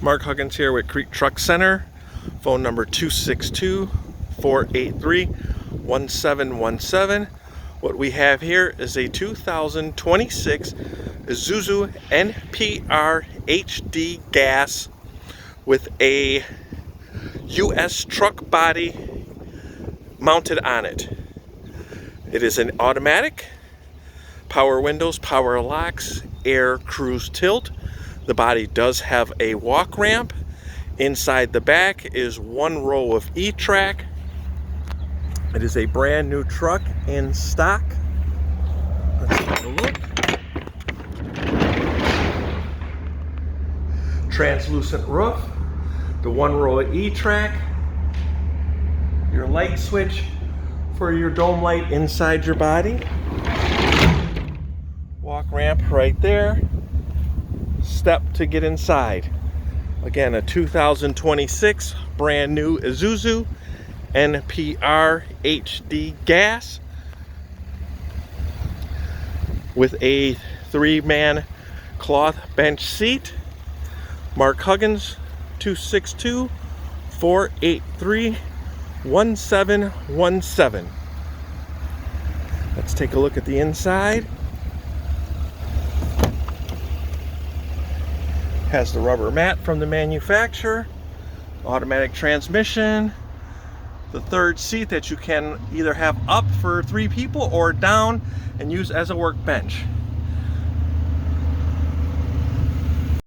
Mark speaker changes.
Speaker 1: Mark Huggins here with Kriete Truck Center. Phone number 262-483-1717. What we have here is a 2026 Isuzu NPR HD Gas with a US truck body mounted on it. It is an automatic, power windows, power locks, air cruise tilt. The body does have a walk ramp. Inside the back is one row of E-track. It is a brand new truck in stock. Let's take a look. Translucent roof, the one row of E-track, your light switch for your dome light inside your body. Walk ramp right there. Step to get inside. Again, a 2026 brand new Isuzu NPR HD Gas with a 3-man cloth bench seat. Mark Huggins, 262-483-1717. Let's take a look at the inside. Has the rubber mat from the manufacturer, automatic transmission, the third seat that you can either have up for 3 people or down and use as a workbench.